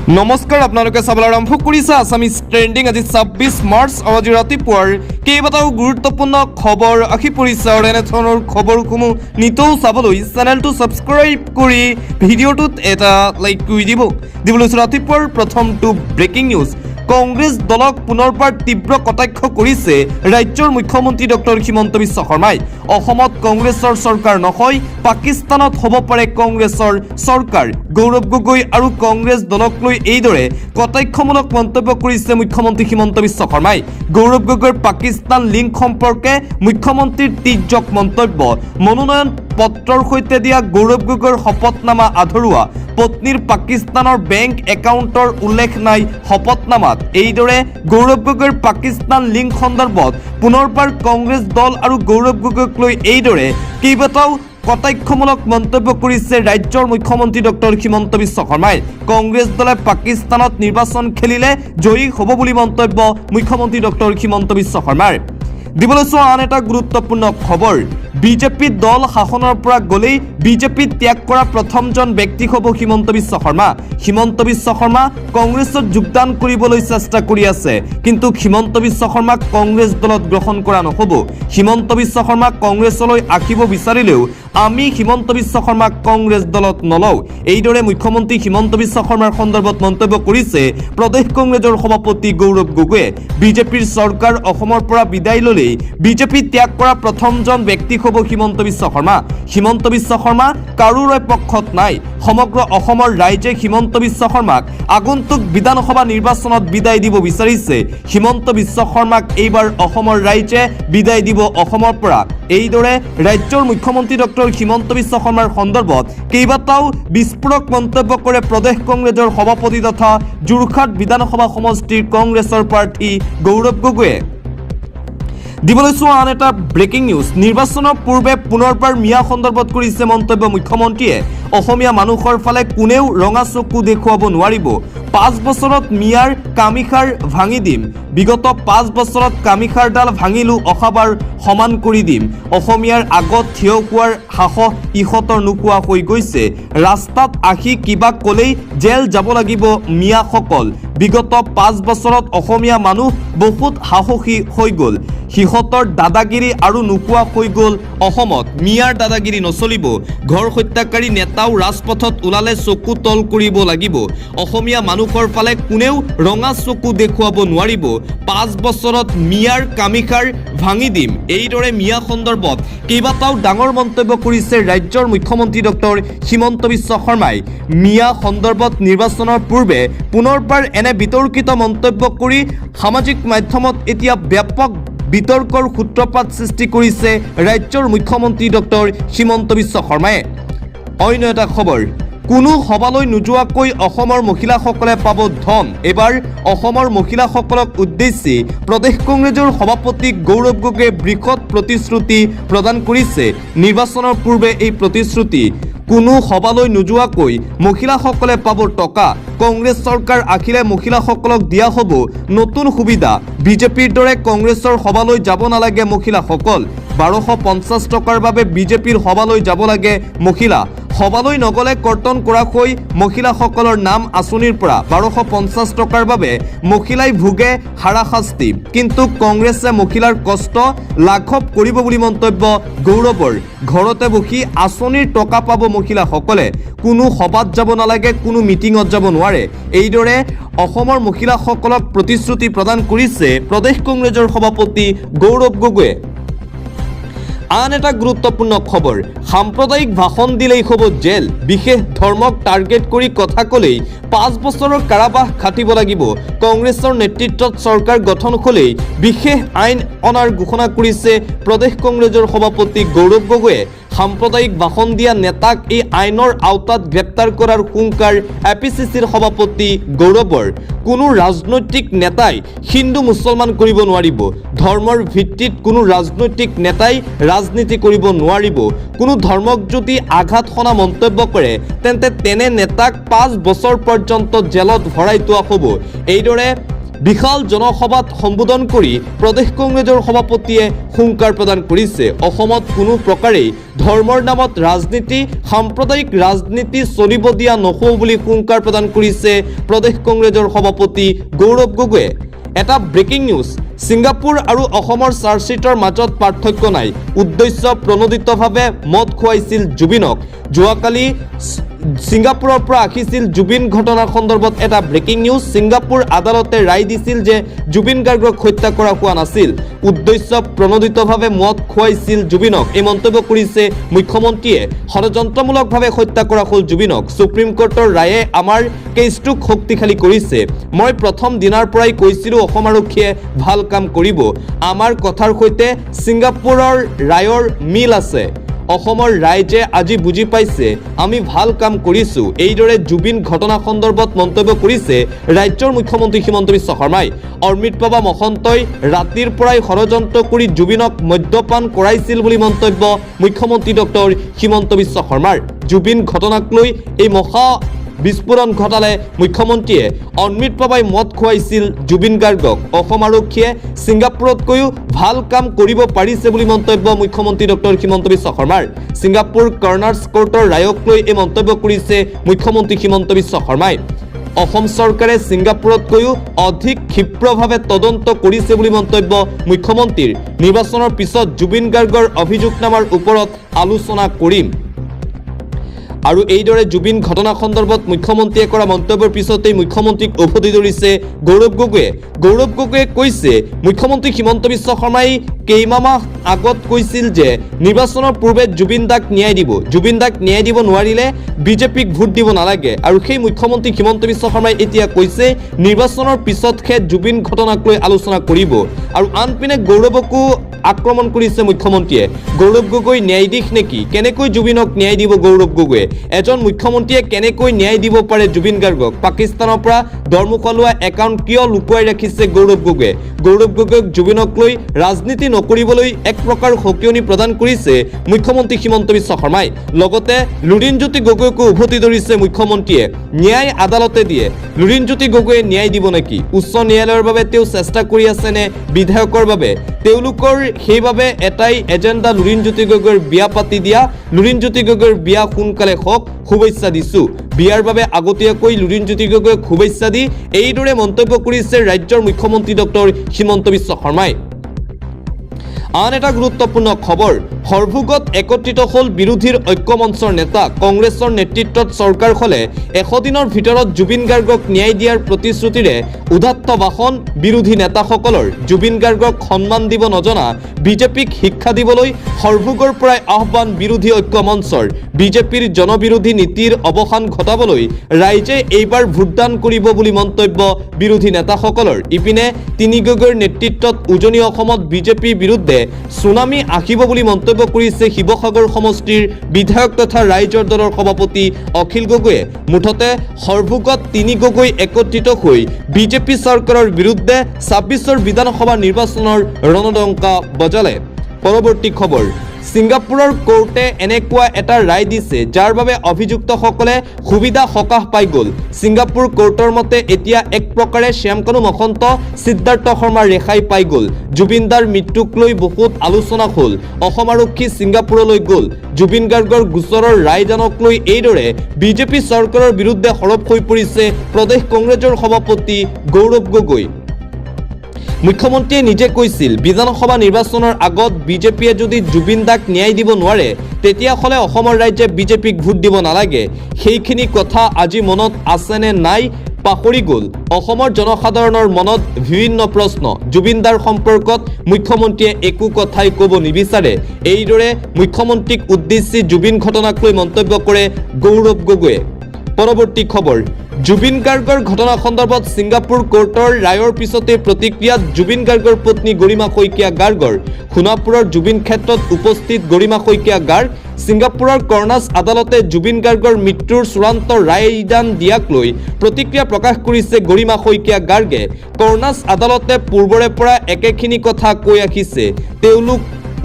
নমস্কাৰ আপোনালোকে চাবলৈ আৰম্ভ কৰিছে আছামিজ ট্ৰেণ্ডিং আজি ২৬ মাৰ্চ আজি ৰাতিপুৱাৰ কেইবাটাও গুৰুত্বপূৰ্ণ খবৰ আহি পৰিছে আৰু এনেধৰণৰ খবৰসমূহ নিতৌ চাবলৈ চেনেলটো ছাবস্ক্ৰাইব কৰি ভিডিঅ'টোত এটা লাইক কৰি দিবলৈ ৰাতিপুৱাৰ প্ৰথমটো ব্ৰেকিং নিউজ কংগ্ৰেছ দলক পুনৰবাৰ তীব্ৰ কটাক্ষ কৰিছে ৰাজ্যৰ মুখ্যমন্ত্ৰী ডক্টৰ হিমন্ত বিশ্ব শৰ্মাই অসমত কংগ্ৰেছৰ চৰকাৰ নহয় পাকিস্তানত হ'ব পাৰে কংগ্ৰেছৰ চৰকাৰ গৌৰৱ গগৈ আৰু কংগ্ৰেছ দলক লৈ এইদৰে কটাক্ষমূলক মন্তব্য কৰিছে মুখ্যমন্ত্ৰী হিমন্ত বিশ্ব শৰ্মাই গৌৰৱ গগৈৰ পাকিস্তান লিংক সম্পৰ্কে মুখ্যমন্ত্ৰীৰ তীৰ্যক মন্তব্য মনোনয়ন পত্ৰৰ সৈতে দিয়া গৌৰৱ গগৈৰ শপতনামা আধৰুৱা পত্নীৰ পাকিস্তানৰ বেংক একাউণ্টৰ উল্লেখ নাই শপতনামাত এইদৰে গৌৰৱ গগৈৰ পাকিস্তান লিংক সন্দৰ্ভত পুনৰবাৰ কংগ্ৰেছ দল আৰু গৌৰৱ গগৈক লৈ এইদৰে কেইবাটাও কটাক্ষমূলক মন্তব্য কৰিছে ৰাজ্যৰ মুখ্যমন্ত্ৰী ডক্টৰ হিমন্ত বিশ্ব শৰ্মাই কংগ্ৰেছ দলে পাকিস্তানত নিৰ্বাচন খেলিলে জয়ী হ'ব বুলি মন্তব্য মুখ্যমন্ত্ৰী ডক্টৰ হিমন্ত বিশ্ব শৰ্মাৰ দিবলৈ চোৱা আন এটা গুৰুত্বপূৰ্ণ খবৰ বিজেপি দল শাসনৰ পৰা গলেই বিজেপি ত্যাগ কৰা প্ৰথমজন ব্যক্তি হ'ব হিমন্ত বিশ্ব শৰ্মা কংগ্ৰেছত যোগদান কৰিবলৈ চেষ্টা কৰি আছে কিন্তু হিমন্ত বিশ্ব শৰ্মাক কংগ্ৰেছ দলত গ্ৰহণ কৰা নহ'ব হিমন্ত বিশ্ব শৰ্মা কংগ্ৰেছলৈ আহিব বিচাৰিলেও আমি হিমন্ত বিশ্ব শৰ্মাক কংগ্ৰেছ দলত নলওঁ এইদৰে মুখ্যমন্ত্ৰী হিমন্ত বিশ্ব শৰ্মাৰ সন্দৰ্ভত মন্তব্য কৰিছে প্ৰদেশ কংগ্ৰেছৰ সভাপতি গৌৰৱ গগৈয়ে বিজেপিৰ চৰকাৰ অসমৰ পৰা বিদায় ল'লেই বিজেপি ত্যাগ কৰা প্ৰথমজন ব্যক্তি হ'ব হিমন্ত বিশ্ব শৰ্মা কাৰোৰে পক্ষত নাই সমগ্ৰ অসমৰ ৰাইজে হিমন্ত বিশ্ব শৰ্মাক আগন্তুক বিধানসভা নিৰ্বাচনত বিদায় দিব বিচাৰিছে হিমন্ত বিশ্ব শৰ্মাক এইবাৰ অসমৰ ৰাইজে বিদায় দিব অসমৰ পৰা এইদৰে ৰাজ্যৰ মুখ্যমন্ত্ৰী ডক্টৰ হিমন্ত বিশ্ব শৰ্মাৰ সন্দৰ্ভত কেইবাটাও বিস্ফোৰক মন্তব্য কৰে প্ৰদেশ কংগ্ৰেছৰ সভাপতি তথা যোৰহাট বিধানসভা সমষ্টিৰ কংগ্ৰেছৰ প্ৰাৰ্থী গৌৰৱ গগৈয়ে দিবলৈ চোৱা আন এটা ব্ৰেকিং নিউজ নিৰ্বাচনৰ পূৰ্বে পুনৰবাৰ মিয়া সন্দৰ্ভত কৰিছে মন্তব্য মুখ্যমন্ত্ৰীয়ে অসমীয়া মানুহৰ ফালে কোনেও ৰঙা চকু দেখুৱাব নোৱাৰিব ৫ বছৰত মিয়াৰ কামিখাৰ ভাঙি দিম বিগত ৫ বছৰত কামিখাৰডাল ভাঙিলো অহাবাৰ সমান কৰি দিম অসমীয়াৰ আগত থিয় হোৱাৰ সাহস ইহঁতৰ নোপোৱা হৈ গৈছে ৰাস্তাত আহি কিবা ক'লেই জেল যাব লাগিব মিয়াসকল বিগত ৫ বছৰত অসমীয়া মানুহ বহুত সাহসী হৈ গ'ল সিহঁতৰ দাদাগিৰি আৰু নোপোৱা হৈ গ'ল অসমত মিয়াৰ দাদাগিৰি নচলিব ঘৰ হত্যাকাৰী নেতাও ৰাজপথত ওলালে চকু তল কৰিব লাগিব অসমীয়া মানুহৰ ফালে কোনেও ৰঙা চকু দেখুৱাব নোৱাৰিব ৫ বছৰত মিয়াৰ কামিখাৰ ভাঙি দিম এইদৰে মিয়া সন্দৰ্ভত কেইবাটাও ডাঙৰ মন্তব্য কৰিছে ৰাজ্যৰ মুখ্যমন্ত্ৰী ডক্টৰ হিমন্ত বিশ্ব শৰ্মাই মিয়া সন্দৰ্ভত নিৰ্বাচনৰ পূৰ্বে পুনৰবাৰ এনে বিতৰ্কিত মন্তব্য কৰি সামাজিক মাধ্যমত এতিয়া ব্যাপক বিতৰ্কৰ সূত্ৰপাত সৃষ্টি কৰিছে ৰাজ্যৰ মুখ্যমন্ত্ৰী ডক্টৰ হিমন্ত বিশ্ব শৰ্মাই অন্য এটা খবৰ কোনো সভালৈ নোযোৱাকৈ অসমৰ মহিলাসকলে পাব ধন এবাৰ অসমৰ মহিলাসকলক উদ্দেশ্যি প্ৰদেশ কংগ্ৰেছৰ সভাপতি গৌৰৱ গগৈয়ে বৃহৎ প্ৰতিশ্ৰুতি প্ৰদান কৰিছে নিৰ্বাচনৰ পূৰ্বে এই প্ৰতিশ্ৰুতি কোনো সভালৈ নোযোৱাকৈ মহিলাসকলে পাব টকা কংগ্ৰেছ চৰকাৰ আহিলে মহিলাসকলক দিয়া হ'ব নতুন সুবিধা বিজেপিৰ দৰে কংগ্ৰেছৰ সভালৈ যাব নালাগে মহিলাসকল ১২৫০ টকাৰ বাবে বিজেপিৰ সভালৈ যাব লাগে মহিলা সভালৈ নগলে কৰ্তন কৰা হৈ মহিলাসকলৰ নাম আঁচনিৰ পৰা ১২৫০ টকাৰ বাবে মহিলাই ভোগে হাৰাশাস্তি কিন্তু কংগ্ৰেছে মহিলাৰ কষ্ট লাঘৱ কৰিব বুলি মন্তব্য গৌৰৱৰ ঘৰতে বহি আঁচনিৰ টকা পাব মহিলাসকলে কোনো সভাত যাব নালাগে কোনো মিটিঙত যাব নোৱাৰে এইদৰে অসমৰ মহিলাসকলক প্ৰতিশ্ৰুতি প্ৰদান কৰিছে প্ৰদেশ কংগ্ৰেছৰ সভাপতি গৌৰৱ গগৈয়ে আন এটা গুৰুত্বপূৰ্ণ খবৰ সাম্প্ৰদায়িক ভাষণ দিলেই হ'ব জেল বিশেষ ধৰ্মক টাৰ্গেট কৰি কথা ক'লেই ৫ বছৰৰ কাৰাবাস খাটিব লাগিব কংগ্ৰেছৰ নেতৃত্বত চৰকাৰ গঠন হ'লেই বিশেষ আইন অনাৰ ঘোষণা কৰিছে প্ৰদেশ কংগ্ৰেছৰ সভাপতি গৌৰৱ গগৈয়ে সাম্প্ৰদায়িক ভাষণ দিয়া নেতাক এই আইনৰ আওতাত গ্ৰেপ্তাৰ কৰাৰ হুংকাৰ এপিচিচিৰ সভাপতি গৌৰৱৰ কোনো ৰাজনৈতিক নেতাই হিন্দু মুছলমান কৰিব নোৱাৰিব ধৰ্মৰ ভিত্তিত কোনো ৰাজনৈতিক নেতাই ৰাজনীতি কৰিব নোৱাৰিব কোনো ধৰ্মক যদি আঘাত সনা মন্তব্য কৰে তেন্তে তেনে নেতাক ৫ বছৰ পৰ্যন্ত জেলত ভৰাই তোলা হ'ব এইদৰে বিশাল জনসভাত সম্বোধন কৰি প্ৰদেশ কংগ্ৰেছৰ সভাপতিয়ে হুংকাৰ প্ৰদান কৰিছে। অসমত কোনো প্ৰকাৰেই ধৰ্মৰ নামত ৰাজনীতি, সাম্প্ৰদায়িক ৰাজনীতি চলিব দিয়া নহ'ব বুলি হুংকাৰ প্ৰদান কৰিছে প্ৰদেশ কংগ্ৰেছৰ সভাপতি গৌৰৱ গগৈয়ে। এটা ব্ৰেকিং নিউজ, ছিংগাপুৰ আৰু অসমৰ চাৰ্জশ্বিটৰ মাজত পাৰ্থক্য নাই, উদ্দেশ্য প্ৰণোদিতভাৱে মদ খুৱাইছিল জুবিনক। যোৱাকালি ছিংগাপুৰৰ পৰা আহিছিল জুবিন ঘটনাৰ সন্দৰ্ভত এটা ব্ৰেকিং নিউজ। ছিংগাপুৰ আদালতে ৰায় দিছিল যে জুবিন গাৰ্গক হত্যা কৰা হোৱা নাছিল, উদ্দেশ্য প্ৰণোদিতভাৱে মদ খুৱাইছিল জুবিনক। এই মন্তব্য কৰিছে মুখ্যমন্ত্ৰীয়ে। ষড়যন্ত্ৰমূলকভাৱে হত্যা কৰা হ'ল জুবিনক। সুপ্ৰিম কোৰ্টৰ ৰায়ে আমাৰ কেছটোক শক্তিশালী কৰিছে। মই প্ৰথম দিনাৰ পৰাই কৈছিলোঁ অসম আৰক্ষীয়ে ভাল কাম কৰিব। আমাৰ কথাৰ সৈতে ছিংগাপুৰৰ ৰায়ৰ মিল আছে। অসমৰ ৰাইজে আজি বুজি পাইছে আমি ভাল কাম কৰিছোঁ। এইদৰে জুবিন ঘটনা সন্দৰ্ভত মন্তব্য কৰিছে ৰাজ্যৰ মুখ্যমন্ত্ৰী হিমন্ত বিশ্ব শৰ্মাই। অমৃত বাবা মহন্তই ৰাতিৰ পৰাই ষড়যন্ত্ৰ কৰি জুবিনক মদ্যপান কৰাইছিল বুলি মন্তব্য মুখ্যমন্ত্ৰী ডক্টৰ হিমন্ত বিশ্ব শৰ্মাৰ। জুবিন ঘটনাক লৈ এই মহা বিস্ফোৰণ ঘটালে মুখ্যমন্ত্ৰীয়ে। অমৃত বাবাই মদ খুৱাইছিল জুবিন গাৰ্গক। অসম আৰক্ষীয়ে ছিংগাপুৰতকৈও ভাল কাম কৰিব পাৰিছে বুলি মন্তব্য মুখ্যমন্ত্ৰী ডক্টৰ হিমন্ত বিশ্ব শৰ্মাৰ। ছিংগাপুৰ কৰ্নাৰ্ছ কোৰ্টৰ ৰায়ক লৈ এই মন্তব্য কৰিছে মুখ্যমন্ত্ৰী হিমন্ত বিশ্ব শৰ্মাই। অসম চৰকাৰে ছিংগাপুৰতকৈও অধিক ক্ষিপ্ৰভাৱে তদন্ত কৰিছে বুলি মন্তব্য মুখ্যমন্ত্ৰীৰ। নিৰ্বাচনৰ পিছত জুবিন গাৰ্গৰ অভিযোগনামাৰ ওপৰত আলোচনা কৰিম। আৰু এইদৰে জুবিন ঘটনা সন্দৰ্ভত মুখ্যমন্ত্ৰীয়ে কৰা মন্তব্যৰ পিছতেই মুখ্যমন্ত্ৰীক উভতি ধৰিছে গৌৰৱ গগৈয়ে। গৌৰৱ গগৈয়ে কৈছে মুখ্যমন্ত্ৰী হিমন্ত বিশ্ব শৰ্মাই কেইমাহ আগত কৈছিল যে নিৰ্বাচনৰ পূৰ্বে জুবিন দাক ন্যায় দিব। জুবিন দাক ন্যায় দিব নোৱাৰিলে বিজেপিক ভোট দিব নালাগে। আৰু সেই মুখ্যমন্ত্ৰী হিমন্ত বিশ্ব শৰ্মাই এতিয়া কৈছে নিৰ্বাচনৰ পিছতহে জুবিন ঘটনাক লৈ আলোচনা কৰিব। আৰু আনপিনে গৌৰৱকো আক্ৰমণ কৰিছে মুখ্যমন্ত্ৰীয়ে। গৌৰৱ গগৈ ন্যায়াধীশ নেকি? কেনেকৈ জুবিনক ন্যায় দিব গৌৰৱ গগৈয়ে? এজন মুখ্যমন্ত্ৰীয়ে কেনেকৈ ন্যায় দিব পাৰে জুবিন গাৰ্গক? পাকিস্তানৰ পৰা দৰমুখা লোৱা একাউণ্ট কিয় লুকুৱাই ৰাখিছে গৌৰৱ গগৈয়ে? গৌৰৱ গগৈক জুবিনক লৈ ৰাজনীতি নকৰিবলৈ এক প্ৰকাৰ সকিয়নি প্ৰদান কৰিছে মুখ্যমন্ত্ৰী হিমন্ত বিশ্ব শৰ্মাই। লগতে লুৰিণজ্যোতি গগৈকো উভতি ধৰিছে মুখ্যমন্ত্ৰীয়ে। ন্যায় আদালতে দিয়ে, লুৰিণজ্যোতি গগৈয়ে ন্যায় দিব নেকি? উচ্চ ন্যায়ালয়ৰ বাবে তেওঁ চেষ্টা কৰি আছে নে বিধায়কৰ বাবে? তেওঁলোকৰ সেইবাবে এটাই এজেণ্ডা, লুৰিণজ্যোতি গগৈৰ বিয়া পাতি দিয়া। লুৰিণজ্যোতি গগৈৰ বিয়া সোনকালে হওক, শুভেচ্ছা দিছোঁ। বিয়াৰ বাবে আগতীয়াকৈ লুৰিণজ্যোতি গগৈক শুভেচ্ছা দি এইদৰে মন্তব্য কৰিছে ৰাজ্যৰ মুখ্যমন্ত্ৰী ডক্টৰ হিমন্ত বিশ্ব শৰ্মাই। আন এটা গুৰুত্বপূৰ্ণ খবৰ, সৰভোগত একত্ৰিত হ'ল বিৰোধীৰ ঐক্যমঞ্চৰ নেতা। কংগ্ৰেছৰ নেতৃত্বত চৰকাৰ হ'লে 100 দিনৰ ভিতৰত জুবিন গাৰ্গক ন্যায় দিয়াৰ প্ৰতিশ্ৰুতিৰে উদাত্ত ভাষণ বিৰোধী নেতাসকলৰ। জুবিন গাৰ্গক সন্মান দিব নজনা বিজেপিক শিক্ষা দিবলৈ সৰভোগৰ পৰাই আহ্বান বিৰোধী ঐক্যমঞ্চৰ। বিজেপিৰ জনবিৰোধী নীতিৰ অৱসান ঘটাবলৈ ৰাইজে এইবাৰ ভোটদান কৰিব বুলি মন্তব্য বিৰোধী নেতাসকলৰ। ইপিনে তিনি গগৈৰ নেতৃত্বত উজনি অসমত বিজেপিৰ বিৰুদ্ধে সুনামি আহিব বুলি মন্তব্য কৰিছে শিৱসাগৰ সমষ্টিৰ বিধায়ক তথা ৰাইজৰ দলৰ সভাপতি অখিল গগৈয়ে। মুঠতে সৰভোগত তিনি গগৈ একত্ৰিত হৈ বিজেপি চৰকাৰৰ বিৰুদ্ধে 26ৰ বিধানসভা নিৰ্বাচনৰ ৰণডংকা বজালে। পৰৱৰ্তী খবৰ, ছিংগাপুৰৰ কোৰ্টে এনেকুৱা এটা ৰায় দিছে যাৰ বাবে অভিযুক্তসকলে সুবিধা সকাহ পাই গ'ল। ছিংগাপুৰ কোৰ্টৰ মতে এতিয়া এক প্ৰকাৰে শ্যামকানু মহন্ত, সিদ্ধাৰ্থ শৰ্মা ৰেহাই পাই গ'ল। জুবিন দাৰ মৃত্যুক লৈ বহুত আলোচনা হ'ল। অসম আৰক্ষী ছিংগাপুৰলৈ গ'ল। জুবিন গাৰ্গৰ গোচৰৰ ৰায়দানক লৈ এইদৰে বিজেপি চৰকাৰৰ বিৰুদ্ধে সৰব হৈ পৰিছে প্ৰদেশ কংগ্ৰেছৰ সভাপতি গৌৰৱ গগৈ। মুখ্যমন্ত্ৰীয়ে নিজে কৈছিল বিধানসভা নিৰ্বাচনৰ আগত বিজেপিয়ে যদি জুবিন দাক ন্যায় দিব নোৱাৰে তেতিয়াহ'লে অসমৰ ৰাইজে বিজেপিক ভোট দিব নালাগে। সেইখিনি কথা আজি মনত আছেনে নাই পাহৰি গ'ল। অসমৰ জনসাধাৰণৰ মনত বিভিন্ন প্ৰশ্ন। জুবিন দাৰ সম্পৰ্কত মুখ্যমন্ত্ৰীয়ে একো কথাই ক'ব নিবিচাৰে। এইদৰে মুখ্যমন্ত্ৰীক উদ্দেশ্যি জুবিন ঘটনাক লৈ মন্তব্য কৰে গৌৰৱ গগৈয়ে। পৰৱৰ্তী খবৰ, জুবিন গাৰ্গৰ ঘটনা সন্দৰ্ভত ছিংগাপুৰ কোৰ্টৰ ৰায়ৰ পিছতে প্ৰতিক্ৰিয়াত জুবিন গাৰ্গৰ পত্নী গৰিমা শইকীয়া গাৰ্গৰ। সোণাপুৰৰ জুবিন ক্ষেত্ৰত উপস্থিত গৰিমা শইকীয়া গাৰ্গ। ছিংগাপুৰৰ কৰ্নাৰ্ছ আদালতে জুবিন গাৰ্গৰ মৃত্যুৰ চূড়ান্ত ৰায়দান দিয়াক লৈ প্ৰতিক্ৰিয়া প্ৰকাশ কৰিছে গৰিমা শইকীয়া গাৰ্গে। কৰ্নাৰ্ছ আদালতে পূৰ্বৰে পৰা একেখিনি কথা কৈ আহিছে।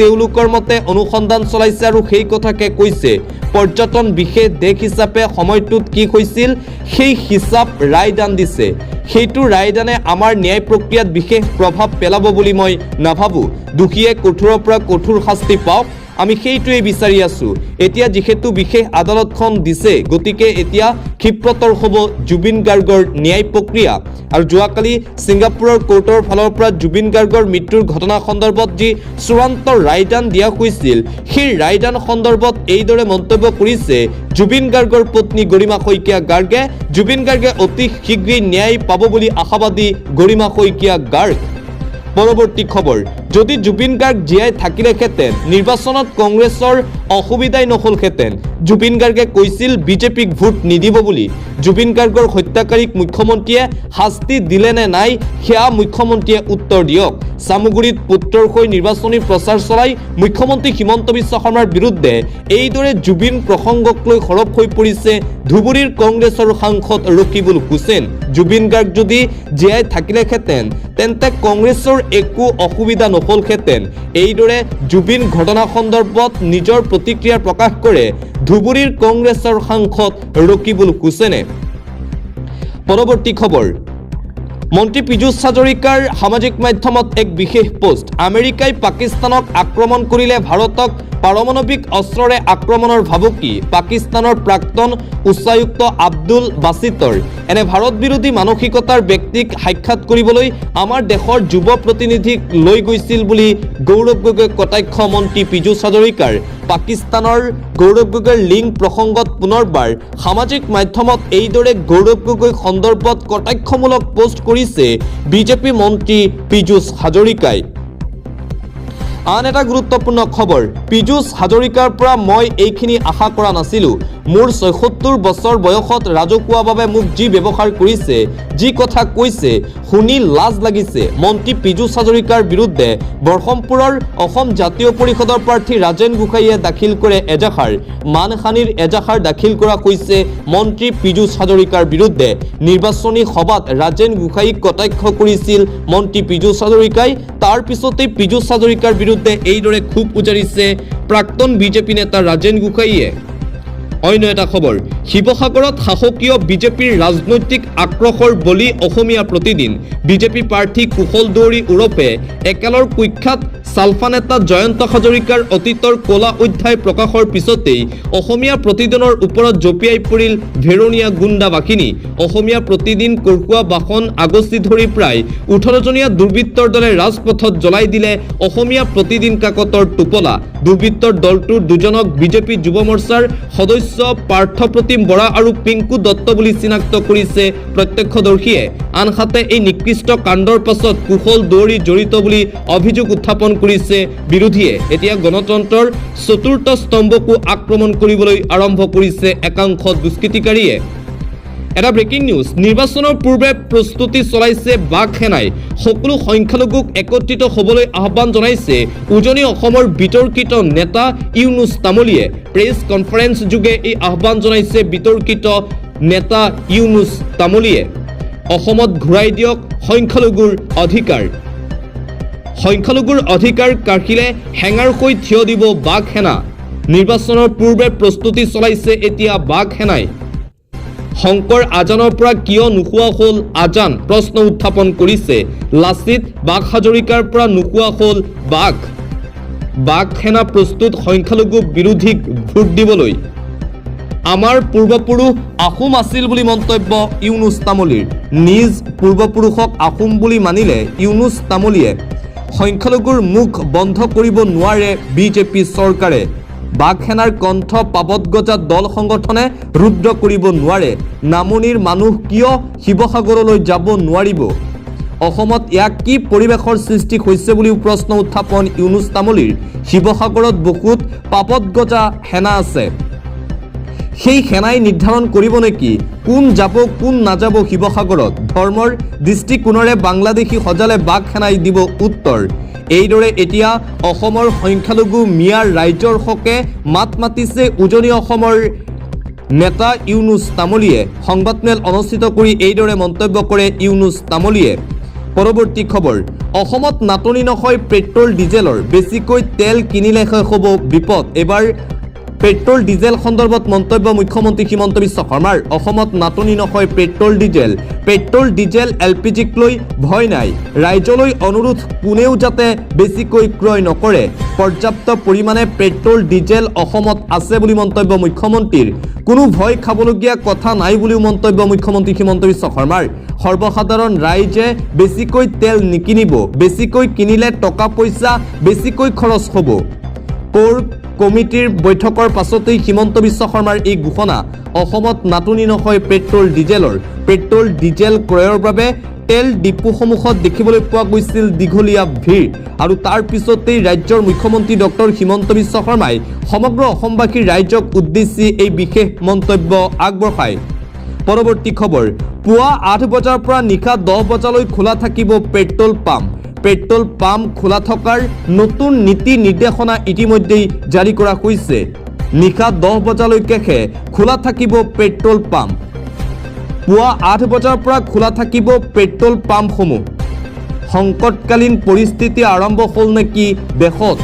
তেওঁলোকৰ মতে অনুসন্ধান চলাইছে আৰু সেই কথাকে কৈছে। পৰ্যটন বিশেষ দেশ হিচাপে সময়টোত কি হৈছিল সেই হিচাপ ৰায়দান দিছে। সেইটো ৰায়দানে আমাৰ ন্যায় প্ৰক্ৰিয়াত বিশেষ প্ৰভাৱ পেলাব বুলি মই নাভাবোঁ। দোষীয়ে কঠোৰৰ পৰা কঠোৰ শাস্তি পাওক, আমি সেইটোৱেই বিচাৰি আছোঁ। এতিয়া যিহেতু বিশেষ আদালতখন দিছে, গতিকে এতিয়া ক্ষিপ্ৰতৰ হ'ব জুবিন গাৰ্গৰ ন্যায় প্ৰক্ৰিয়া। আৰু যোৱাকালি ছিংগাপুৰৰ কোৰ্টৰ ফালৰ পৰা জুবিন গাৰ্গৰ মৃত্যুৰ ঘটনা সন্দৰ্ভত যি চূড়ান্ত ৰায়দান দিয়া হৈছিল, সেই ৰায়দান সন্দৰ্ভত এইদৰে মন্তব্য কৰিছে জুবিন গাৰ্গৰ পত্নী গৰিমা শইকীয়া গাৰ্গে। জুবিন গাৰ্গে অতি শীঘ্ৰেই ন্যায় পাব বুলি আশাবাদী গৰিমা শইকীয়া গাৰ্গ। পৰৱৰ্তী খবৰ, যদি জুবিন গাৰ্গ জীয়াই থাকিলেহেঁতেন নিৰ্বাচনত কংগ্ৰেছৰ অসুবিধাই নহ'লহেঁতেন। জুবিন গাৰ্গে কৈছিল বিজেপিক ভোট নিদিব বুলি। জুবিন গাৰ্গৰ হত্যাকাৰীক মুখ্যমন্ত্ৰীয়ে শাস্তি দিলে নে নাই সেয়া মুখ্যমন্ত্ৰীয়ে উত্তৰ দিয়ক। চামুগুৰিত পুত্ৰৰ হৈ নিৰ্বাচনী প্ৰচাৰ চলাই মুখ্যমন্ত্ৰী হিমন্ত বিশ্ব শৰ্মাৰ বিৰুদ্ধে এইদৰে জুবিন প্ৰসংগক লৈ সৰব হৈ পৰিছে ধুবুৰীৰ কংগ্ৰেছৰ সাংসদ ৰকিবুল হুছেইন। জুবিন গাৰ্গ যদি জীয়াই থাকিলেহেঁতেন তেন্তে কংগ্ৰেছৰ একো অসুবিধা নহ'লহেঁতেন। এইদৰে জুবিন ঘটনা সন্দৰ্ভত নিজৰ প্ৰতিক্ৰিয়া প্ৰকাশ কৰে ধুবুৰীৰ কংগ্ৰেছৰ সাংসদ ৰকিবুল হুছেইনে। পৰৱৰ্তী খবৰ, মন্ত্ৰী পীযুষ হাজৰিকাৰ সামাজিক মাধ্যমত এক বিশেষ পোষ্ট। আমেৰিকাই পাকিস্তানক আক্ৰমণ কৰিলে ভাৰতক পাৰমাণৱিক অস্ত্ৰৰে আক্ৰমণৰ ভাবুকি। পাকিস্তানৰ প্ৰাক্তন উচ্চায়ুক্ত আব্দুল বাছিতৰ এনে ভাৰত বিৰোধী মানসিকতাৰ ব্যক্তিক সাক্ষাৎ কৰিবলৈ আমাৰ দেশৰ যুৱ প্ৰতিনিধিক লৈ গৈছিল বুলি গৌৰৱ গগৈৰ কটাক্ষ মন্ত্ৰী পীযুষ হাজৰিকাৰ। পাকিস্তানৰ গৌৰৱ গগৈৰ লিংক প্ৰসংগত পুনৰবাৰ সামাজিক মাধ্যমত এইদৰে গৌৰৱ গগৈ সন্দৰ্ভত কটাক্ষমূলক পোষ্ট কৰিছে বিজেপি মন্ত্ৰী পীযুষ হাজৰিকাই। আন এটা গুৰুত্বপূৰ্ণ খবৰ, পীযুষ হাজৰিকাৰ পৰা মই এইখিনি আশা কৰা নাছিলোঁ। মোৰ ৭৬ বছৰ বয়সত ৰাজহুৱাভাৱে মোক যি ব্যৱহাৰ কৰিছে, যি কথা কৈছে, শুনি লাজ লাগিছে। মন্ত্ৰী পীযুষ হাজৰিকাৰ বিৰুদ্ধে বৰহমপুৰৰ অসম জাতীয় পৰিষদৰ প্ৰাৰ্থী ৰাজেন গোহাঁইয়ে দাখিল কৰে এজাহাৰ। মানহানিৰ এজাহাৰ দাখিল কৰা হৈছে মন্ত্ৰী পীযুষ হাজৰিকাৰ বিৰুদ্ধে। নিৰ্বাচনী সভাত ৰাজেন গোহাঁইক কটাক্ষ কৰিছিল মন্ত্ৰী পীযুষ হাজৰিকাই। তাৰ পিছতেই পীযুষ হাজৰিকাৰ বিৰুদ্ধে এইদৰে ক্ষোভ উজাৰিছে প্ৰাক্তন বিজেপি নেতা ৰাজেন গোহাঁইয়ে। অন্য এটা খবৰ, শিৱসাগৰত শাসকীয় বিজেপিৰ ৰাজনৈতিক আক্ৰোশৰ বলি অসমীয়া প্ৰতিদিন। বিজেপি প্ৰাৰ্থী কুশল দুৱৰী ওৰফে একেলৰ কুখ্যাত চালফা নেতা জয়ন্ত হাজৰিকাৰ অতীতৰ কলা অধ্যায় প্ৰকাশৰ পিছতেই অসমীয়া প্ৰতিদিনৰ ওপৰত জঁপিয়াই পৰিল ভেৰণীয়া গুণ্ডা বাহিনী। অসমীয়া প্ৰতিদিন কঢ়ুৱা বাহন আগচি ধৰি প্ৰায় ১৮জনীয়া দুৰ্বৃত্তৰ দলে ৰাজপথত জ্বলাই দিলে অসমীয়া প্ৰতিদিন কাকতৰ টোপোলা। দুৰ্বৃত্তৰ দলটোৰ দুজনক বিজেপি যুৱ মৰ্চাৰ সদস্য পাৰ্থপ্ৰতিম বৰা আৰু পিংকু দত্ত বুলি চিনাক্ত কৰিছে প্ৰত্যক্ষদৰ্শীয়ে। আনহাতে এই নিকৃষ্ট কাণ্ডৰ পাছত কুশল দুৱৰী জড়িত বুলি অভিযোগ উত্থাপন কৰিছে বিৰোধীয়ে। এতিয়া গণতন্ত্ৰৰ চতুৰ্থ স্তম্ভকো আক্ৰমণ কৰিবলৈ আৰম্ভ কৰিছে একাংশ দুষ্কৃতিকাৰীয়ে। এটা ব্ৰেকিং নিউজ, নিৰ্বাচনৰ পূৰ্বে প্ৰস্তুতি চলাইছে বাঘ সেনাই। সকলো সংখ্যালঘুক একত্ৰিত হ'বলৈ আহ্বান জনাইছে উজনি অসমৰ বিতৰ্কিত নেতা ইউনুছ তামুলীয়ে। প্ৰেছ কনফাৰেন্স যোগে এই আহ্বান জনাইছে বিতৰ্কিত নেতা ইউনুছ তামুলীয়ে। অসমত ঘূৰাই দিয়ক সংখ্যালঘুৰ অধিকাৰ। সংখ্যালঘুৰ অধিকাৰ কাঢ়িলে হেঙাৰ হৈ থিয় দিব বাঘ সেনা। নিৰ্বাচনৰ পূৰ্বে প্ৰস্তুতি চলাইছে এতিয়া বাঘ সেনাই। শংকৰ আজানৰ পৰা কিয় নোহোৱা হ'ল আজান, প্ৰশ্ন উত্থাপন কৰিছে লাচিত। বাঘ হাজৰিকাৰ পৰা নোহোৱা হ'ল বাঘ। বাঘ সেনা প্ৰস্তুত সংখ্যালঘু বিৰোধীক ভোট দিবলৈ। আমাৰ পূৰ্বপুৰুষ আহোম আছিল বুলি মন্তব্য ইউনুছ তামুলীৰ। নিজ পূৰ্বপুৰুষক আহোম বুলি মানিলে ইউনুছ তামুলীয়ে। সংখ্যালঘুৰ মুখ বন্ধ কৰিব নোৱাৰে বিজেপি চৰকাৰে। বাঘ সেনাৰ কণ্ঠ পাবত গজা দল সংগঠনে ৰুদ্ৰ কৰিব নোৱাৰে। নামনিৰ মানুহ কিয় শিৱসাগৰলৈ যাব নোৱাৰিব? অসমত ইয়াক কি পৰিৱেশৰ সৃষ্টি হৈছে বুলিও প্ৰশ্ন উত্থাপন ইউনুছ তামুলীৰ। শিৱসাগৰত বহুত পাবত গজা সেনা আছে, সেই সেনাই নিৰ্ধাৰণ কৰিব নেকি কোন যাব কোন নাযাব শিৱসাগৰত? ধৰ্মৰ দৃষ্টিকোণেৰে বাংলাদেশী সজালে বাঘ সেনাই দিব উত্তৰ। এইদৰে এতিয়া অসমৰ সংখ্যালঘু মিয়াৰ ৰাইজৰ হকে মাত মাতিছে উজনি অসমৰ নেতা ইউনুছ তামুলীয়ে। সংবাদমেল অনুষ্ঠিত কৰি এইদৰে মন্তব্য কৰে ইউনুছ তামুলীয়ে। পৰৱৰ্তী খবৰ, অসমত নাটনি নহয় পেট্ৰল ডিজেলৰ। বেছিকৈ তেল কিনিলেহে হ'ব বিপদ। এবাৰ পেট্ৰল ডিজেল সন্দৰ্ভত মন্তব্য মুখ্যমন্ত্ৰী হিমন্ত বিশ্ব শৰ্মাৰ। অসমত নাটনি নহয় পেট্ৰল ডিজেল LPGক লৈ ভয় নাই, ৰাইজলৈ অনুৰোধ কোনেও যাতে বেছিকৈ ক্ৰয় নকৰে, পৰ্যাপ্ত পৰিমাণে পেট্ৰল ডিজেল অসমত আছে বুলি মন্তব্য মুখ্যমন্ত্ৰীৰ। কোনো ভয় খাবলগীয়া কথা নাই বুলিও মন্তব্য মুখ্যমন্ত্ৰী হিমন্ত বিশ্ব শৰ্মাৰ। সৰ্বসাধাৰণ ৰাইজে বেছিকৈ তেল নিকিনিব, বেছিকৈ কিনিলে টকা পইচা বেছিকৈ খৰচ হ'ব। কোৰ কমিটিৰ বৈঠকৰ পাছতেই হিমন্ত বিশ্ব শৰ্মাৰ এই ঘোষণা। অসমত নাটনি নহয় পেট্ৰল ডিজেল ক্ৰয়ৰ বাবে তেল ডিপুসমূহত দেখিবলৈ পোৱা গৈছিল দীঘলীয়া ভিৰ, আৰু তাৰ পিছতেই ৰাজ্যৰ মুখ্যমন্ত্ৰী ডক্টৰ হিমন্ত বিশ্ব শৰ্মাই সমগ্ৰ অসমবাসীৰ ৰাইজক উদ্দেশ্যি এই বিশেষ মন্তব্য আগবঢ়ায়। পৰৱৰ্তী খবৰ, পুৱা 8 বজাৰ পৰা নিশা 10 বজালৈ খোলা থাকিব পেট্ৰল পাম্প খোলা থকাৰ নতুন নীতি নিৰ্দেশনা ইতিমধ্যেই জাৰি কৰা হৈছে। নিশা 10 বজালৈকেহে খোলা থাকিব পেট্ৰল পাম্প। পুৱা 8 বজাৰ পৰা খোলা থাকিব পেট্ৰল পাম্পসমূহ। সংকটকালীন পৰিস্থিতি আৰম্ভ হ'ল নেকি দেশত?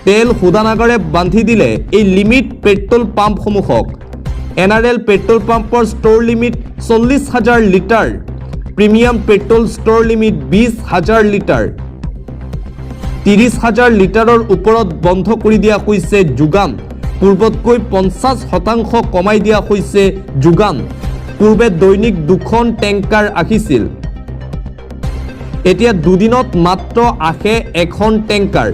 তেল শোধনাগাৰে বান্ধি দিলে এই লিমিট পেট্ৰল পাম্পসমূহক। NRL পেট্ৰল পাম্পৰ store limit 40,000 litre, premium petrol store limit 20,000 litre. 30,000 লিটাৰৰ ওপৰত বন্ধ কৰি দিয়া হৈছে যোগান। পূৰ্বতকৈ 50% কমাই দিয়া হৈছে যোগান। পূৰ্বে দৈনিক 2খন টেংকাৰ আহিছিল, এতিয়া দুদিনত মাত্ৰ আহে 1খন টেংকাৰ।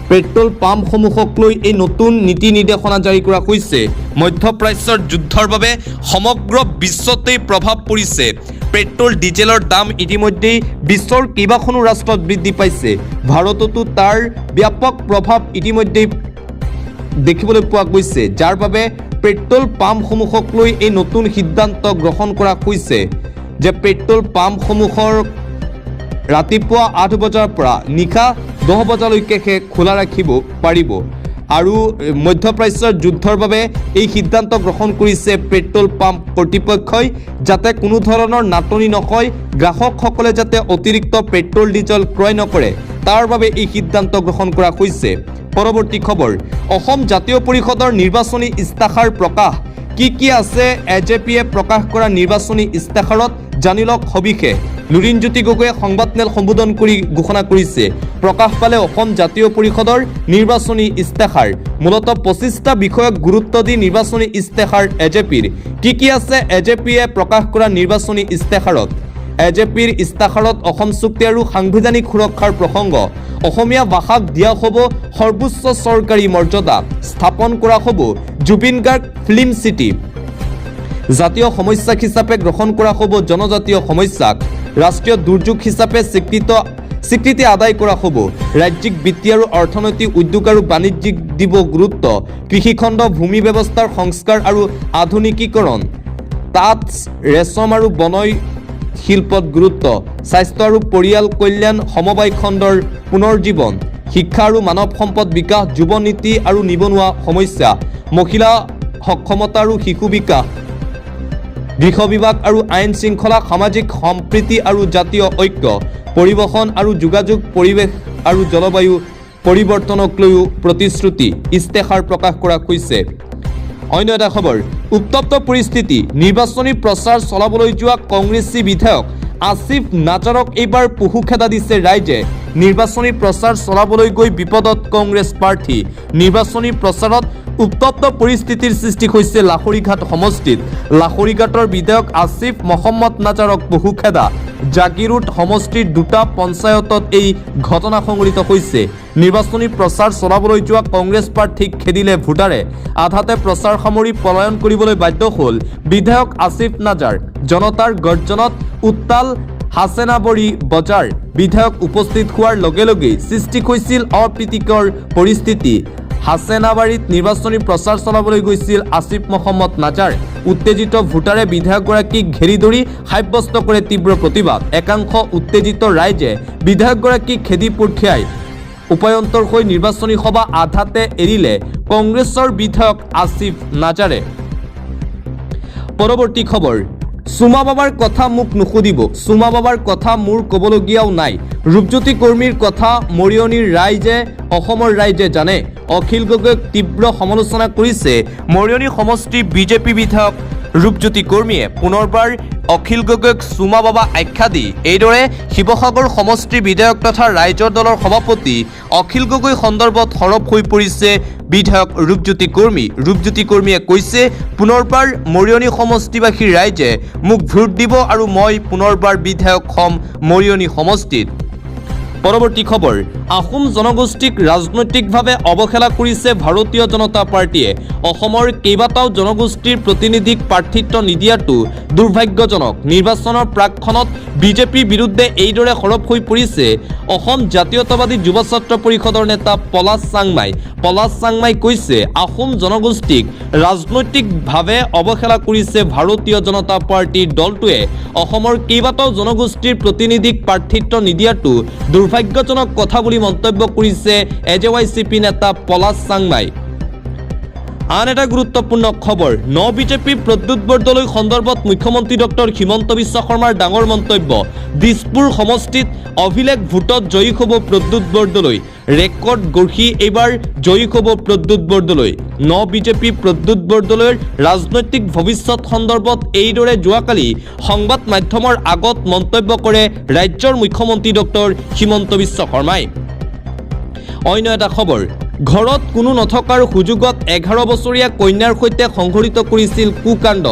পেট্ৰল পাম্পসমূহক লৈ এই নতুন নীতি নিৰ্দেশনা জাৰি কৰা হৈছে। মধ্যপ্ৰাচ্যৰ যুদ্ধৰ বাবে সমগ্ৰ বিশ্বতেই প্ৰভাৱ পৰিছে। পেট্ৰল ডিজেলৰ দাম ইতিমধ্যেই বিশ্বৰ কেইবাখনো ৰাষ্ট্ৰত বৃদ্ধি পাইছে। ভাৰততো তাৰ ব্যাপক প্ৰভাৱ ইতিমধ্যেই দেখিবলৈ পোৱা গৈছে, যাৰ বাবে পেট্ৰল পাম্পসমূহক লৈ এই নতুন সিদ্ধান্ত গ্ৰহণ কৰা হৈছে যে পেট্ৰল পাম্পসমূহৰ ৰাতিপুৱা 8 বজাৰ পৰা নিশা 10 বজালৈকেহে খোলা ৰাখিব পাৰিব। আৰু মধ্যপ্ৰাচ্যৰ যুদ্ধৰ বাবে এই সিদ্ধান্ত গ্ৰহণ কৰিছে পেট্ৰল পাম্প কৰ্তৃপক্ষই, যাতে কোনো ধৰণৰ নাটনি নহয়, গ্ৰাহকসকলে যাতে অতিৰিক্ত পেট্ৰল ডিজেল ক্ৰয় নকৰে, তাৰ বাবে এই সিদ্ধান্ত গ্ৰহণ কৰা হৈছে। পৰৱৰ্তী খবৰ, অসম জাতীয় পৰিষদৰ নিৰ্বাচনী ইস্তাহাৰ প্ৰকাশ। কি আছে AJPয়ে প্ৰকাশ কৰা নিৰ্বাচনী ইস্তাহাৰত, জানি লওক সবিশেষ। লুৰিণজ্যোতি গগৈয়ে সংবাদমেল সম্বোধন কৰি ঘোষণা কৰিছে, প্ৰকাশ পালে অসম জাতীয় পৰিষদৰ নিৰ্বাচনী ইস্তাহাৰ। মূলতঃ 25টা বিষয়ক গুৰুত্ব দি নিৰ্বাচনী ইস্তাহাৰ AJPৰ। কি আছে AJPয়ে প্ৰকাশ কৰা নিৰ্বাচনী ইস্তাহাৰত? AJPৰ ইস্তাহাৰত অসম চুক্তি আৰু সাংবিধানিক সুৰক্ষাৰ প্ৰসংগ। অসমীয়া ভাষাক দিয়া হ'ব সৰ্বোচ্চ চৰকাৰী মৰ্যাদা, স্থাপন কৰা হ'ব জুবিন গাৰ্গ ফিল্ম চিটি। জাতীয় সমস্যা হিচাপে গ্ৰহণ কৰা হ'ব জনজাতীয় সমস্যাক। ৰাষ্ট্ৰীয় দুৰ্যোগ হিচাপে স্বীকৃতি আদায় কৰা হ'ব। ৰাজ্যিক বৃত্তি আৰু অৰ্থনৈতিক উদ্যোগ আৰু বাণিজ্যিক দিব গুৰুত্ব। কৃষিখণ্ড, ভূমি ব্যৱস্থাৰ সংস্কাৰ আৰু আধুনিকীকৰণ। তাঁত, ৰেচম আৰু বনয় শিল্পত গুৰুত্ব। স্বাস্থ্য আৰু পৰিয়াল কল্যাণ, সমবায় খণ্ডৰ পুনৰ্জীৱন। শিক্ষা আৰু মানৱ সম্পদ বিকাশ, যুৱ নীতি আৰু নিবনুৱা সমস্যা। মহিলা সক্ষমতা আৰু শিশু বিকাশ। গৃহ বিভাগ আৰু আইন শৃংখলা, সামাজিক সম্প্ৰীতি আৰু জাতীয় ঐক্য। পৰিবহণ আৰু যোগাযোগ, পৰিৱেশ আৰু জলবায়ু পৰিৱৰ্তনক লৈও প্ৰতিশ্ৰুতি। ইস্তাহাৰ প্ৰকাশ কৰা হৈছে। অন্য এটা খবৰ, উত্তপ্ত পৰিস্থিতি। নিৰ্বাচনী প্ৰচাৰ চলাবলৈ যোৱা কংগ্ৰেছী বিধায়ক আসিফ নাজাৰক এইবাৰ পহু খেদা দিছে ৰাইজে। নিৰ্বাচনী প্ৰচাৰ চলাবলৈ গৈ বিপদত কংগ্ৰেছ প্ৰাৰ্থী। নিৰ্বাচনী প্ৰচাৰত উত্তপ্ত পৰিস্থিতিৰ সৃষ্টি হৈছে লাহৰীঘাট সমষ্টিত। লাহৰীঘাটৰ বিধায়ক আসিফ মহম্মদ নাজাৰক পহু খেদা। জাগিৰোড সমষ্টিৰ 2টা পঞ্চায়তত এই ঘটনা সংঘটিত হৈছে। নিৰ্বাচনী প্ৰচাৰ চলাবলৈ যোৱা কংগ্ৰেছ প্ৰাৰ্থীক খেদিলে ভোটাৰে। আধাতে প্ৰচাৰ সামৰি পলায়ন কৰিবলৈ বাধ্য হ'ল বিধায়ক আসিফ নাজাৰ। জনতাৰ গৰ্জনত উত্তাল হাছেনাবৰী বজাৰ। বিধায়ক উপস্থিত হোৱাৰ লগে লগেই সৃষ্টি হৈছিল অপ্ৰীতিকৰ পৰিস্থিতি। হাছেনাবাৰীত নিৰ্বাচনী প্ৰচাৰ চলাবলৈ গৈছিল আসিফ মহম্মদ নাজাৰ। উত্তেজিত ভোটাৰে বিধায়কগৰাকীক ঘেৰি ধৰি সাব্যস্ত কৰে তীব্ৰ প্ৰতিবাদ। একাংশ উত্তেজিত ৰাইজে বিধায়কগৰাকীক খেদি পঠিয়াই উপায়ন্তৰ হৈ নিৰ্বাচনী সভা আধাতে এৰিলে কংগ্ৰেছৰ বিধায়ক আসিফ নাজাৰে। পৰৱৰ্তী খবৰ, চুমা বাবাৰ কথা মোক নুসুধিব। চুমা বাবাৰ কথা মোৰ ক'বলগীয়াও নাই। ৰূপজ্যোতি কৰ্মীৰ কথা মৰিয়নিৰ ৰাইজে, অসমৰ ৰাইজে জানে। অখিল গগৈক তীব্ৰ সমালোচনা কৰিছে মৰিয়নি সমষ্টিৰ বিজেপি বিধায়ক ৰূপজ্যোতি কৰ্মীয়ে। পুনৰবাৰ অখিল গগৈক চুমা বাবা আখ্যা দি এইদৰে শিৱসাগৰ সমষ্টিৰ বিধায়ক তথা ৰাইজৰ দলৰ সভাপতি অখিল গগৈ সন্দৰ্ভত সৰব হৈ পৰিছে বিধায়ক ৰূপজ্যোতি কৰ্মী। ৰূপজ্যোতি কৰ্মীয়ে কৈছে, পুনৰবাৰ মৰিয়নি সমষ্টিবাসীৰ ৰাইজে মোক ভোট দিব আৰু মই পুনৰবাৰ বিধায়ক হ'ম মৰিয়নি সমষ্টিত। পৰৱৰ্তী খবৰ, আহোম জনগোষ্ঠীক ৰাজনৈতিকভাৱে অৱহেলা কৰিছে ভাৰতীয় জনতা পাৰ্টীয়ে। অসমৰ কেইবাটাও জনগোষ্ঠীৰ প্ৰতিনিধিক প্ৰাৰ্থিত্ব নিদিয়াটো দুৰ্ভাগ্যজনক। নিৰ্বাচনৰ প্ৰাকখনত বিজেপিৰ বিৰুদ্ধে এইদৰে সৰব হৈ পৰিছে অসম জাতীয়তাবাদী যুৱ ছাত্ৰ পৰিষদৰ নেতা পলাশ চাংমাই। পলাশ চাংমাই কৈছে, আহোম জনগোষ্ঠীক ৰাজনৈতিকভাৱে অৱহেলা কৰিছে ভাৰতীয় জনতা পাৰ্টীৰ দলটোৱে। অসমৰ কেইবাটাও জনগোষ্ঠীৰ প্ৰতিনিধিক প্ৰাৰ্থিত্ব নিদিয়াটো দুৰ্ভাগ্যজনক কথা বুলি মন্তব্য কৰিছে এজেৱাইচিপি নেতা পলাশ চাংমাই। আন এটা গুৰুত্বপূৰ্ণ খবৰ, বিজেপি প্ৰদ্যুৎ বৰদলৈ সন্দৰ্ভত মুখ্যমন্ত্ৰী ডক্টৰ হিমন্ত বিশ্ব শৰ্মাৰ ডাঙৰ মন্তব্য। দিছপুৰ সমষ্টিত অভিলেখ ভোটত জয়ী হ'ব প্ৰদ্যুৎ বৰদলৈ। ৰেকৰ্ড গঢ়ি এইবাৰ জয়ী হ'ব প্ৰদ্যুৎ বৰদলৈ। বিজেপি প্ৰদ্যুৎ বৰদলৈৰ ৰাজনৈতিক ভৱিষ্যত সন্দৰ্ভত এইদৰে যোৱাকালি সংবাদ মাধ্যমৰ আগত মন্তব্য কৰে ৰাজ্যৰ মুখ্যমন্ত্ৰী ডক্টৰ হিমন্ত বিশ্ব শৰ্মাই। অন্য এটা খবৰ, ঘৰত কোনো নথকাৰ সুযোগত 11 বছৰীয়া কন্যাৰ সৈতে সংঘটিত কৰিছিল কুকাণ্ড।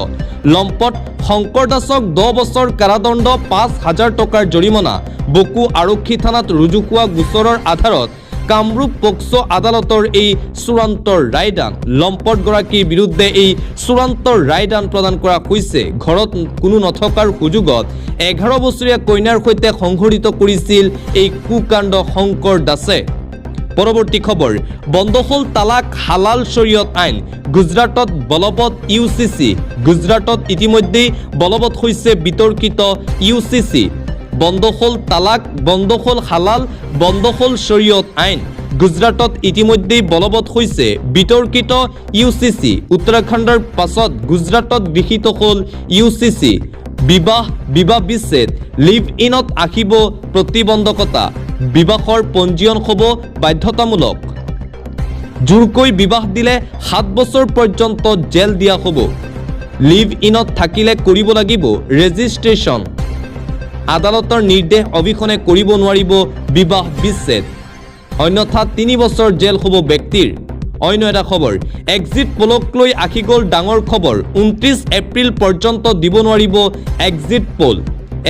লম্পট শংকৰ দাসক 10 বছৰ কাৰাদণ্ড, 5,000 টকাৰ জৰিমনা। বকো আৰক্ষী থানাত ৰুজু হোৱা গোচৰৰ আধাৰত কামৰূপ পক্সো আদালতৰ এই চূড়ান্ত ৰায়দান। লম্পটগৰাকীৰ বিৰুদ্ধে এই চূড়ান্ত ৰায়দান প্ৰদান কৰা হৈছে। ঘৰত কোনো নথকাৰ সুযোগত 11 বছৰীয়া কন্যাৰ সৈতে সংঘটিত কৰিছিল এই কুকাণ্ড শংকৰ দাসে। পৰৱৰ্তী খবৰ, বন্ধ হ'ল তালাক হালাল শৰীয়ত আইন। গুজৰাটত বলবৎ UCC। গুজৰাটত ইতিমধ্যেই বলবৎ হৈছে বিতৰ্কিত UCC। বন্ধ হ'ল তালাক, বন্ধ হ'ল হালাল, বন্ধ হ'ল শৰীয়ত আইন। গুজৰাটত ইতিমধ্যেই বলবৎ হৈছে বিতৰ্কিত UCC। উত্তৰাখণ্ডৰ পাছত গুজৰাটত গৃহীত হ'ল UCC। বিবাহ বিচ্ছেদ, লিভ ইনত আহিব প্ৰতিবন্ধকতা। বিবাহৰ পঞ্জীয়ন হ'ব বাধ্যতামূলক। জোৰকৈ বিবাহ দিলে 7 বছৰ পৰ্যন্ত জেল দিয়া হ'ব। লিভ ইনত থাকিলে কৰিব লাগিব ৰেজিষ্ট্ৰেশ্যন। আদালতৰ নিৰ্দেশ অবিহনে কৰিব নোৱাৰিব বিবাহ বিচ্ছেদ, অন্যথা 3 বছৰ জেল হ'ব ব্যক্তিৰ। অন্য এটা খবৰ, এক্সিট পলক লৈ আহি গ'ল ডাঙৰ খবৰ। 29 এপ্ৰিল পৰ্যন্ত দিব নোৱাৰিব এক্সিট পল।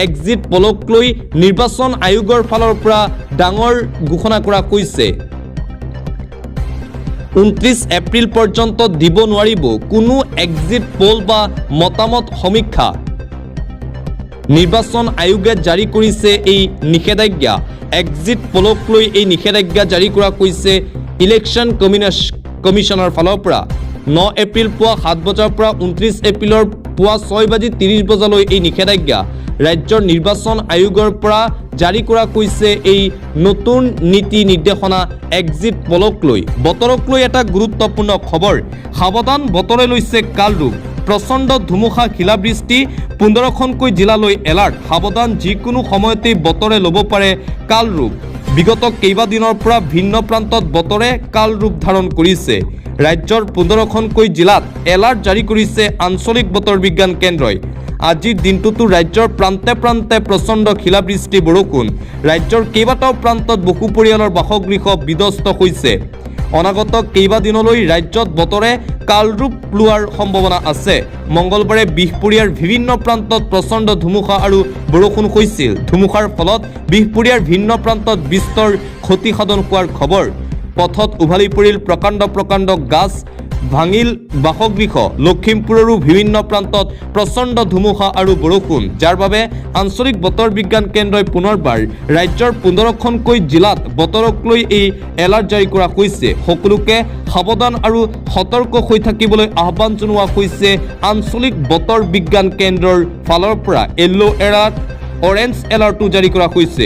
এক্সিট পলক লৈ নিৰ্বাচন আয়োগৰ ফালৰ পৰা ডাঙৰ ঘোষণা কৰা হৈছে। 29 এপ্ৰিল পৰ্যন্ত দিব নোৱাৰিব কোনো এক্সিট পল বা মতামত সমীক্ষা। নিৰ্বাচন আয়োগে জাৰি কৰিছে এই নিষেধাজ্ঞা। এক্সিট পলক লৈ এই নিষেধাজ্ঞা জাৰি কৰা হৈছে ইলেকশ্যন কমিশ্যনৰ ফালৰ পৰা। 9 এপ্ৰিল পুৱা 7 বজাৰ পৰা 29 এপ্ৰিলৰ পুৱা 6:30 বজালৈ এই নিষেধাজ্ঞা ৰাজ্যৰ নিৰ্বাচন আয়োগৰ পৰা জাৰি কৰা হৈছে। এই নতুন নীতি নিৰ্দেশনা এক্সিট পলক লৈ। বতৰক লৈ এটা গুৰুত্বপূৰ্ণ খবৰ, সাৱধান বতৰে লৈছে কাল ৰূপ। প্ৰচণ্ড ধুমুহা, শিলাবৃষ্টি, 15খনকৈ জিলালৈ এলাৰ্ট। সাৱধান, যিকোনো সময়তেই বতৰে ল'ব পাৰে কাল ৰূপ। বিগত কেইবাদিনৰ পৰা ভিন্ন প্ৰান্তত বতৰে কাল ৰূপ ধাৰণ কৰিছে। ৰাজ্যৰ 15খনকৈ জিলাত এলাৰ্ট জাৰি কৰিছে আঞ্চলিক বতৰ বিজ্ঞান কেন্দ্ৰই। আজিৰ দিনটোতো ৰাজ্যৰ প্ৰান্তে প্ৰান্তে প্ৰচণ্ড শিলাবৃষ্টি, বৰষুণ। ৰাজ্যৰ কেইবাটাও প্ৰান্তত বহু পৰিয়ালৰ বাসগৃহ বিধ্বস্ত হৈছে। অনাগত কেইবাদিনলৈ ৰাজ্যত বতৰে কালৰূপ লোৱাৰ সম্ভাৱনা আছে। মঙলবাৰে বিহপুৰীয়াৰ বিভিন্ন প্ৰান্তত প্ৰচণ্ড ধুমুহা আৰু বৰষুণ হৈছিল। ধুমুহাৰ ফলত বিহপুৰীয়াৰ ভিন্ন প্ৰান্তত বিস্তৰ ক্ষতিসাধন হোৱাৰ খবৰ। পথত উভালি পৰিল প্ৰকাণ্ড গাছ, ভাঙিল বাসগৃহ। লখিমপুৰৰো বিভিন্ন প্ৰান্তত প্ৰচণ্ড ধুমুহা আৰু বৰষুণ, যাৰ বাবে আঞ্চলিক বতৰ বিজ্ঞান কেন্দ্ৰই পুনৰবাৰ ৰাজ্যৰ 15খনকৈ জিলাত বতৰক লৈ এই এলাৰ্ট জাৰি কৰা হৈছে। সকলোকে সাৱধান আৰু সতৰ্ক হৈ থাকিবলৈ আহ্বান জনোৱা হৈছে আঞ্চলিক বতৰ বিজ্ঞান কেন্দ্ৰৰ ফালৰ পৰা। য়েল্লো এলাৰ্ট, অৰেঞ্জ এলাৰ্টো জাৰি কৰা হৈছে।